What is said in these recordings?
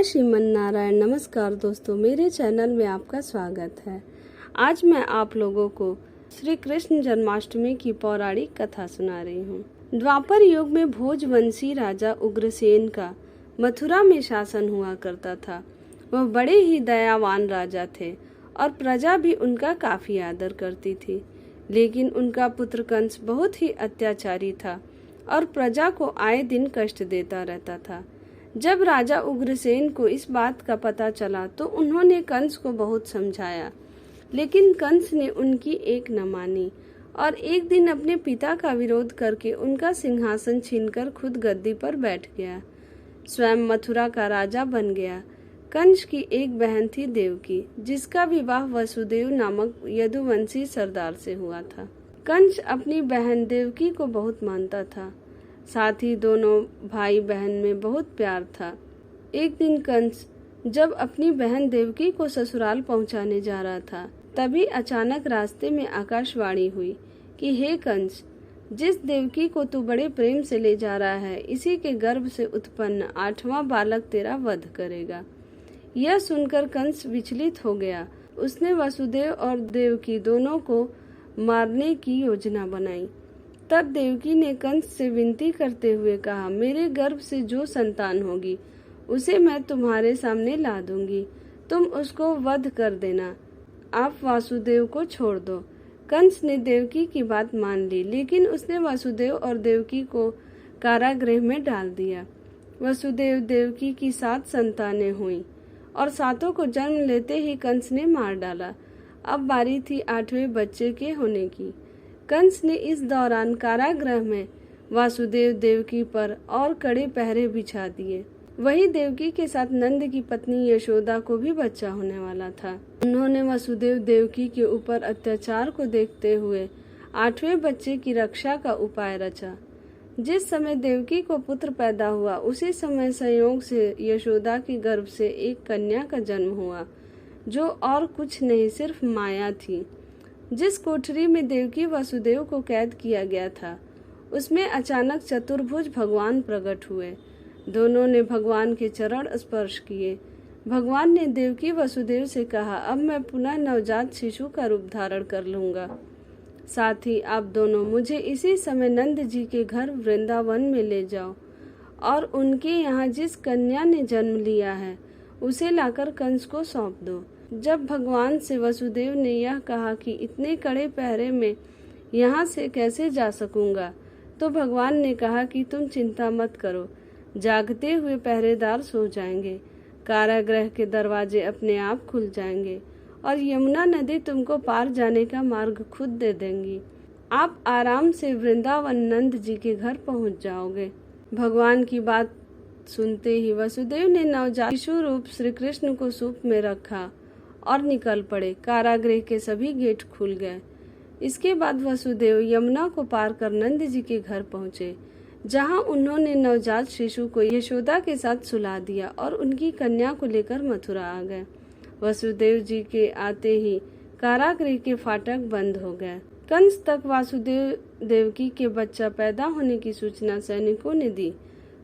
श्रीमन नारायण। नमस्कार दोस्तों, मेरे चैनल में आपका स्वागत है। आज मैं आप लोगों को श्री कृष्ण जन्माष्टमी की पौराणिक कथा सुना रही हूँ। द्वापर युग में भोजवंशी राजा उग्रसेन का मथुरा में शासन हुआ करता था। वह बड़े ही दयावान राजा थे और प्रजा भी उनका काफी आदर करती थी। लेकिन उनका पुत्र कंस बहुत ही अत्याचारी था और प्रजा को आए दिन कष्ट देता रहता था। जब राजा उग्रसेन को इस बात का पता चला तो उन्होंने कंस को बहुत समझाया, लेकिन कंस ने उनकी एक न मानी और एक दिन अपने पिता का विरोध करके उनका सिंहासन छीनकर खुद गद्दी पर बैठ गया। स्वयं मथुरा का राजा बन गया। कंस की एक बहन थी देवकी, जिसका विवाह वसुदेव नामक यदुवंशी सरदार से हुआ था। कंस अपनी बहन देवकी को बहुत मानता था, साथ ही दोनों भाई बहन में बहुत प्यार था। एक दिन कंस जब अपनी बहन देवकी को ससुराल पहुंचाने जा रहा था, तभी अचानक रास्ते में आकाशवाणी हुई कि हे कंस, जिस देवकी को तू बड़े प्रेम से ले जा रहा है, इसी के गर्भ से उत्पन्न 8वां बालक तेरा वध करेगा। यह सुनकर कंस विचलित हो गया। उसने वसुदेव और देवकी दोनों को मारने की योजना बनाई। तब देवकी ने कंस से विनती करते हुए कहा, मेरे गर्भ से जो संतान होगी उसे मैं तुम्हारे सामने ला दूंगी, तुम उसको वध कर देना, आप वासुदेव को छोड़ दो। कंस ने देवकी की बात मान ली, लेकिन उसने वासुदेव और देवकी को कारागृह में डाल दिया। वसुदेव देवकी की 7 संतानें हुईं और 7 को जन्म लेते ही कंस ने मार डाला। अब बारी थी 8वें बच्चे के होने की। कंस ने इस दौरान कारागृह में वासुदेव देवकी पर और कड़े पहरे बिछा दिए। वही देवकी के साथ नंद की पत्नी यशोदा को भी बच्चा होने वाला था। उन्होंने वसुदेव देवकी के ऊपर अत्याचार को देखते हुए 8वें बच्चे की रक्षा का उपाय रचा। जिस समय देवकी को पुत्र पैदा हुआ, उसी समय संयोग से यशोदा के गर्भ से एक कन्या का जन्म हुआ, जो और कुछ नहीं सिर्फ माया थी। जिस कोठरी में देवकी वसुदेव को कैद किया गया था, उसमें अचानक चतुर्भुज भगवान प्रकट हुए। दोनों ने भगवान के चरण स्पर्श किए। भगवान ने देवकी वसुदेव से कहा, अब मैं पुनः नवजात शिशु का रूप धारण कर लूंगा। साथ ही आप दोनों मुझे इसी समय नंद जी के घर वृंदावन में ले जाओ और उनके यहाँ जिस कन्या ने जन्म लिया है उसे लाकर कंस को सौंप दो। जब भगवान से वसुदेव ने यह कहा कि इतने कड़े पहरे में यहाँ से कैसे जा सकूंगा, तो भगवान ने कहा कि तुम चिंता मत करो, जागते हुए पहरेदार सो जाएंगे, कारागृह के दरवाजे अपने आप खुल जाएंगे और यमुना नदी तुमको पार जाने का मार्ग खुद दे देंगी। आप आराम से वृंदावन नंद जी के घर पहुँच जाओगे। भगवान की बात सुनते ही वसुदेव ने नवजात शिशु रूप श्री कृष्ण को सूप में रखा और निकल पड़े। कारागृह के सभी गेट खुल गए। इसके बाद वसुदेव यमुना को पार कर नंद जी के घर पहुंचे, जहां उन्होंने नवजात शिशु को यशोदा के साथ सुला दिया और उनकी कन्या को लेकर मथुरा आ गए। वसुदेव जी के आते ही कारागृह के फाटक बंद हो गए। कंस तक वासुदेव देवकी के बच्चा पैदा होने की सूचना सैनिकों ने दी।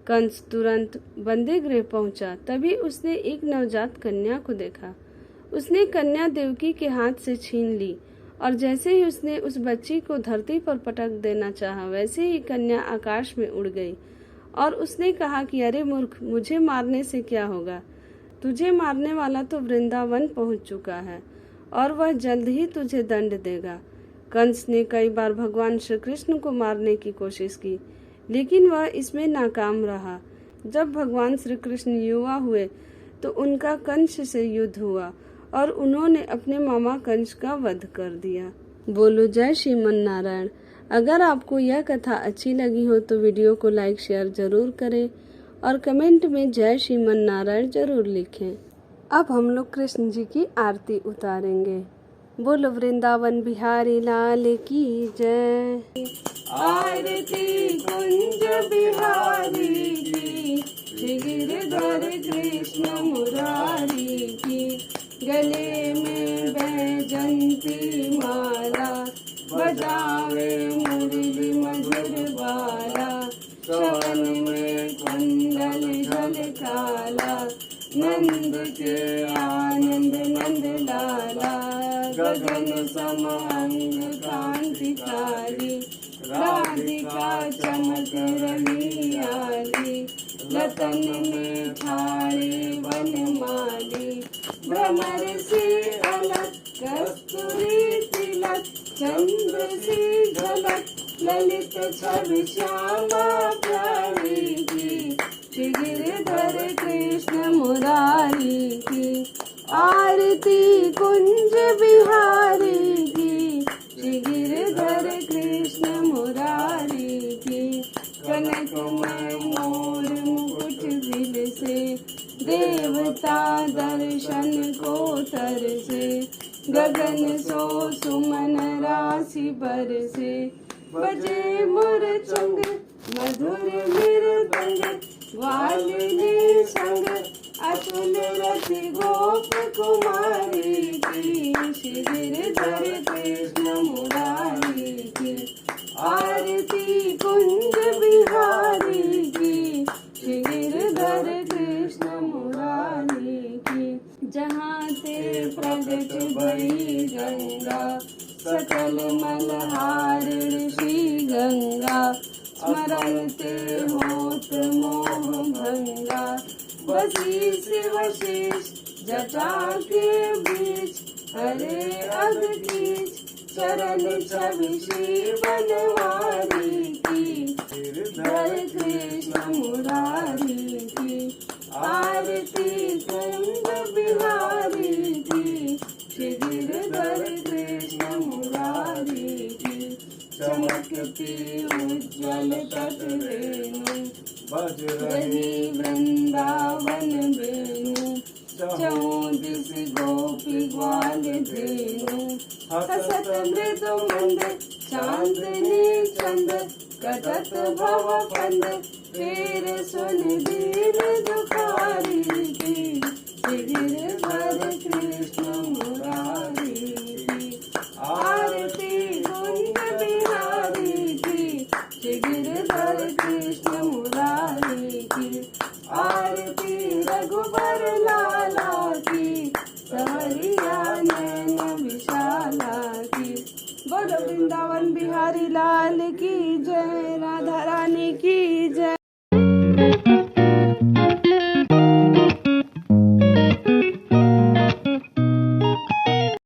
कंस तुरंत बंदी गृह पहुंचा। तभी उसने एक नवजात कन्या को देखा। उसने कन्या देवकी के हाथ से छीन ली और जैसे ही उसने उस बच्ची को धरती पर पटक देना चाहा, वैसे ही कन्या आकाश में उड़ गई और उसने कहा कि अरे मूर्ख, मुझे मारने से क्या होगा? तुझे मारने वाला तो वृंदावन पहुंच चुका है और वह जल्द ही तुझे दंड देगा। कंस ने कई बार भगवान श्री कृष्ण को मारने की कोशिश की, लेकिन वह इसमें नाकाम रहा। जब भगवान श्री कृष्ण युवा हुए तो उनका कंस से युद्ध हुआ और उन्होंने अपने मामा कंस का वध कर दिया। बोलो जय श्रीमन नारायण। अगर आपको यह कथा अच्छी लगी हो तो वीडियो को लाइक शेयर जरूर करें और कमेंट में जय श्रीमन नारायण जरूर लिखें। अब हम लोग कृष्ण जी की आरती उतारेंगे। बोलो वृंदावन बिहारी लाल की जय। आरती कुंज बिहारी की, गिरधर कृष्ण मुरारी की, गले में बैजंती माला, बजावे मुरली मधुर बाला, श्रवण में कुंडल झलकाला, नंद श्याम अंग क्रांतिकारी, राधिका चमक रही आली, रतन में ठाड़े वनमाली, भ्रमर से अलग कस्तूरी तिलक, चंद्र से झलक ललित छवि श्यामा प्यारी की, श्री गिरधर कृष्ण मुरारी की, आरती कुंज बिहारी की, श्री गिरधर कृष्ण मुरारी की, कनकमय मोर मुकुट बिल से, देवता दर्शन को तरसे, गगन सो सुमन राशि बरसे, बजे मुरचंग मधुर मृदंग, वालिनी संग अतुल रति गोप कुमारी की, श्री गिरधर कृष्ण मुरारी की, आरती कुंज बिहारी की, श्री गिरधर कृष्ण मुरारी की, जहाँ ते प्रगट भई गंगा, सकल मलहार ऋषि गंगा, स्मरण ते होत मोह भंगा, वशिष्ठ वशिष्ठ जटा के बीच, हरे अग कीच चरण छवि श्री बनवारी की, गिरधर कृष्ण मुरारी की, आरती कुंज बिहारी की, श्री गिरधर कृष्ण मुरारी की, चमकती उज्ज्वल तट रेणु, बज रही वृंदावन वेणु, चौदिस गोपी ग्वाल धेनु, हसत मृदु मंद चांदनी चंद, कटत भव कंद तेरे सुन दीन दुखारी की, श्री गिरधर कृष्ण मुरारी की, आरती कुंज बिहारी की, श्री गिरधर कृष्ण मुरारी की, आरती रघुबर लाला की, सहरिया नैन विशाला की, बोलो वृंदावन बिहारी लाल की जय, राधा रानी की जय।